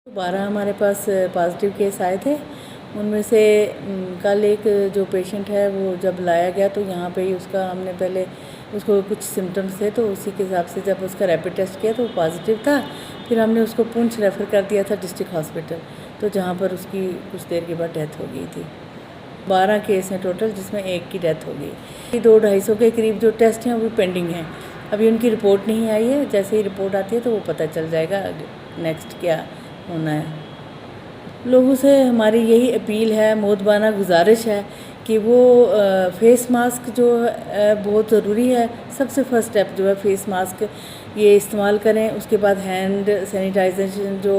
12 हमारे पास positive case आए थे। उनमें से कल एक जो पेशेंट है वो जब लाया गया तो यहाँ पे ही उसका हमने पहले उसको कुछ सिम्टम्स थे तो उसी के हिसाब से जब उसका रैपिड टेस्ट किया तो वो पॉजिटिव था। फिर हमने उसको पुंछ रेफ़र कर दिया था डिस्ट्रिक्ट हॉस्पिटल, तो जहाँ पर उसकी कुछ देर के बाद डेथ हो गई थी। 12 केस हैं टोटल, जिसमें एक की डेथ हो गई। 200-250 के करीब जो टेस्ट हैं वो पेंडिंग हैं, अभी उनकी रिपोर्ट नहीं आई है। जैसे ही रिपोर्ट आती है तो वो पता चल जाएगा नेक्स्ट क्या होना है। लोगों से हमारी यही अपील है, मोदबाना गुजारिश है कि वो फेस मास्क जो बहुत ज़रूरी है। सबसे फर्स्ट स्टेप जो है फेस मास्क ये इस्तेमाल करें, उसके बाद हैंड सैनिटाइजेशन जो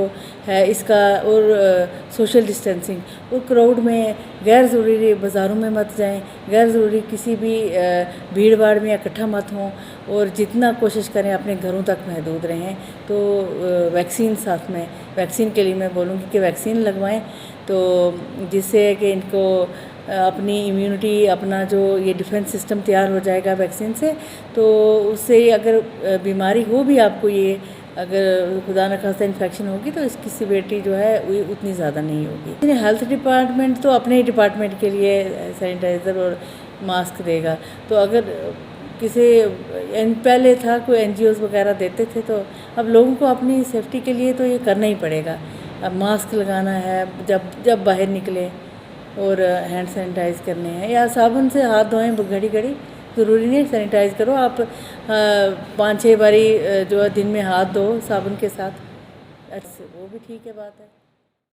है इसका, और सोशल डिस्टेंसिंग। और क्राउड में गैर ज़रूरी बाज़ारों में मत जाएं, गैर ज़रूरी किसी भी भीड़ भाड़ में इकट्ठा मत हों, और जितना कोशिश करें अपने घरों तक महदूद रहें। तो वैक्सीन साथ में, वैक्सीन के लिए मैं बोलूँगी कि वैक्सीन लगवाएं, तो जिससे कि इनको अपनी इम्यूनिटी, अपना जो ये डिफेंस सिस्टम तैयार हो जाएगा वैक्सीन से। तो उससे अगर बीमारी हो भी आपको, ये अगर खुदा न खास्ता इन्फेक्शन होगी तो इसकी सिवियरिटी जो है वो उतनी ज़्यादा नहीं होगी। हेल्थ डिपार्टमेंट तो अपने ही डिपार्टमेंट के लिए सैनिटाइज़र और मास्क देगा। तो अगर किसी पहले था कोई NGOs वगैरह देते थे, तो अब लोगों को अपनी सेफ्टी के लिए तो ये करना ही पड़ेगा। अब मास्क लगाना है जब बाहर निकले, और हैंड सैनिटाइज़ करने हैं, या साबुन से हाथ धोएं घड़ी घड़ी। ज़रूरी नहीं सैनिटाइज़ करो आप, 5-6 बारी जो है दिन में हाथ धो साबुन के साथ, वो भी ठीक है बात है।